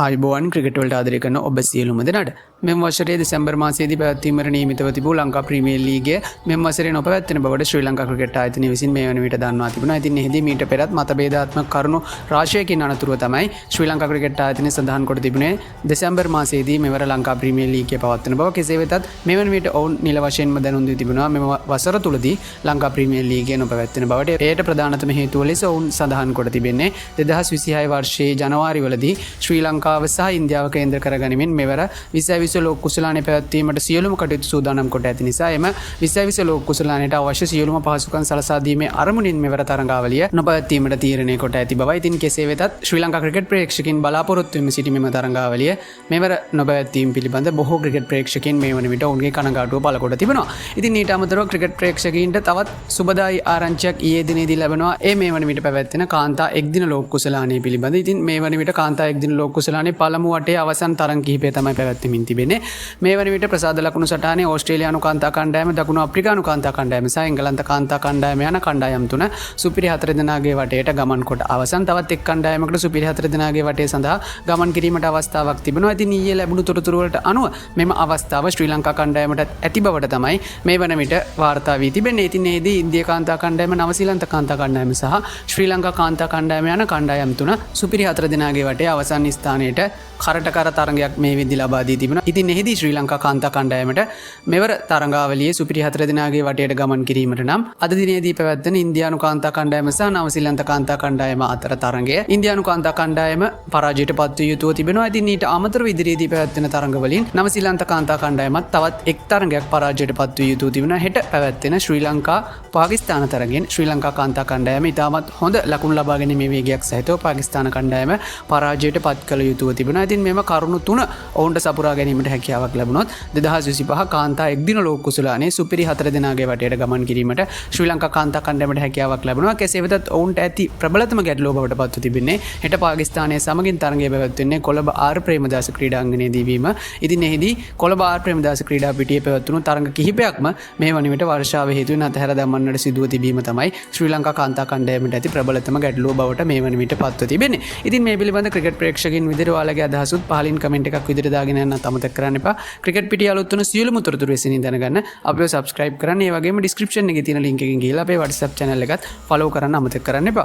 ආයුබෝවන් ක්‍රිකට් වලට ආදරය කරන ඔබ සියලුම දෙනාට මෙම වසරේ දෙසැම්බර් මාසයේදී පැවැත්වීමට නියමිතව තිබූ ලංකා ප්‍රීමියර් ලීගය මෙම වසරේ නොපැවැත්වෙන බවට ශ්‍රී ලංකා ක්‍රිකට් ආයතනය විසින් මේ වන විට දන්වා තිබුණා. ඉතින් එහිදී මීට පෙරත් මතභේදාත්මක කරුණු රාශියකින් අනතුරුව තමයි ශ්‍රී ලංකා ක්‍රිකට් ආයතනය සඳහන් කොට තිබුණේ දෙසැම්බර් මාසයේදී මෙවර ලංකා ප්‍රීමියර් ලීගය පවත්වන බව. කෙසේ වෙතත් මේ වන විට ඔවුන් නිල වශයෙන්ම දැනුම් දී තිබුණා මෙම වසර තුලදී ලංකා ප්‍රීමියර් ලීගය නොපැවැත්වෙන බවට. එයට ප්‍රධානතම හේතුව ලෙස ඔවුන් සඳහන් කොට තිබෙන්නේ 2026 වර්ෂයේ ජනවාරිවලදී ශ්‍රී ලංකාව සහ ඉන්දියාව කේන්ද්‍ර කරගනිමින් මෙවර 2020 ලෝක කුසලානේ පැවැත්වීමට සියලුම කටයුතු සූදානම් කොට ඇති නිසා එම 2020 ලෝක කුසලානේට අවශ්‍ය සියලුම පහසුකම් සලසා දීමේ අරමුණින් මෙවර තරඟාවලිය නොපැවැත්වීමට තීරණය කොට ඇති බවයි. ඉතින් කෙසේ වෙතත් ශ්‍රී ලංකා ක්‍රිකට් ප්‍රේක්ෂකයන් බලාපොරොත්තු වෙමින් සිටි මෙම තරඟාවලිය මෙවර නොපැවැත්වීම පිළිබඳ බොහෝ ක්‍රිකට් ප්‍රේක්ෂකයන් මේ වන විට ඔවුන්ගේ කනගාටුව පළ කොට තිබෙනවා. ඉතින් ඊට අමතරව ක්‍රිකට් ප්‍රේක්ෂකයින්ට තවත් සුබදායි ආරංචියක් ඊයේ දිනේදී ලැබෙනවා. මේ වන විට පැවැත්වෙන කාන්තා එක්දින ලෝක කුසලානේ පිළිබඳ. ඉතින් මේ වන විට කාන්තා එක්දින ලෝක කුසලානේ පළමු වටේ අවසන් තරඟ කිහිපය තමයි පැවැත්වෙමින් තිබෙන්නේ. මේ වන විට ප්‍රසාද ලකුණු සටහනේ ඕස්ට්‍රේලියානු කාන්තා කණ්ඩායම, දකුණු අප්‍රිකානු කාන්තා කණ්ඩායම සහ එංගලන්ත කාන්තා කණ්ඩායම යන කණ්ඩායම් තුන සුපිරි 4 දෙනාගේ වටේට ගමන් කොට අවසන් තවත් එක් කණ්ඩායමකට සුපිරි 4 දෙනාගේ වටේ සඳහා ගමන් කිරීමට අවස්ථාවක් තිබෙනවා. ඉතින් ඊයේ ලැබුණු තොරතුරු වලට අනුව මෙම අවස්ථාව ශ්‍රී ලංකා කණ්ඩායමට ඇති බවට තමයි මේ වන විට වාර්තා වී තිබෙන්නේ. ඉතින් එෙහිදී ඉන්දියා කාන්තා කණ්ඩායම, නවසීලන්ත කාන්තා කණ්ඩායම සහ ශ්‍රී ලංකා කාන්තා කණ්ඩායම යන කණ්ඩායම් තුන සුපිරි 4 දෙනාගේ වටේ අවසන් ස්ථානයට කරට කර තරගයක් මේ වෙද්දී ලබා දී තිබෙනවා. ඉතින් එහිදී ශ්‍රී ලංකා කාන්තා කණ්ඩායමට මෙවර තරඟාවලියේ සුපිරි 4 දෙනාගේ වටේට ගමන් කිරීමට නම් අද දිනේදී පැවැත්වෙන ඉන්දියානු කාන්තා කණ්ඩායම සහ නවසීලන්ත කාන්තා කණ්ඩායම අතර තරගය ඉන්දියානු කාන්තා කණ්ඩායම පරාජයට පත්විය යුතුව තිබෙනවා. ඉතින් ඊට අමතරව ඉදිරියේදී පැවැත්වෙන තරඟවලින් නවසීලන්ත කාන්තා කණ්ඩායමත් තවත් එක් තරගයක් පරාජයට පත්විය යුතුව තිබෙනවා. හෙට පැවැත්වෙන ශ්‍රී ලංකා පාකිස්තාන තරගෙන් ශ්‍රී ලංකා කාන්තා කණ්ඩායම ඉතාමත් හොඳ ලකුණු ලබා ගැනීමේ වේගයක් සහිතව පාකිස්තාන කණ්ඩායම පරාජයට පත් කළ යුතුව තිබෙනවා. ඉතින් මෙම කරුණු තුන ඔවුන්ට සපුරා ගැනීමට හැකියාවක් ලැබුණොත් 2025 කාන්තා එක්දින ලෝක කුසලානේ සුපිරි 4 දෙනාගේ වටේට ගමන් කිරීමට ශ්‍රී ලංකා කාන්තා කණ්ඩායමට හැකියාවක් ලැබෙනවා. කෙසේ වෙතත් ඔවුන්ට ඇති ප්‍රබලතම ගැටලුව බවට පත්ව තිබෙන්නේ හෙට පාකිස්තානයේ සමගින් තරගය පැවැත්වෙන්නේ කොළඹ ආර් ප්‍රේමදාස ක්‍රීඩාංගණයේදී වීම. ඉතින් එහිදී කොළඹ ආර් ප්‍රේමදාස ක්‍රීඩා පිටියේ පැවැත්වුණු තරග කිහිපයක්ම මේ වන විට වර්ෂාව හේතුවෙන් අතහැර දැමන්නට සිදුව තිබීම තමයි ශ්‍රී ලංකා කාන්තා කණ්ඩායමට ඇති ප්‍රබලතම ගැටලුව බවට මේ වන විට පත්ව තිබෙන්නේ. ඉතින් මේ පිළිබඳ ක්‍රිකට් ප්‍රේක්ෂකයන් විදිහට ඔයාලගේ අදහසුත් පහලින් කමෙන්ට් එකක් විදිහට දාගෙන යන්නත් අමතක කරන්න එපා. ක්‍රිකට් පිටිය අලුත් වන සියලුම තොරතුරු එසේනින් දැනගන්න අපිව subscribe කරන්න. ඒ වගේම description එකේ තියෙන link එකකින් ගිහලා අපේ WhatsApp channel එකත් follow කරන්න අමතක කරන්න එපා.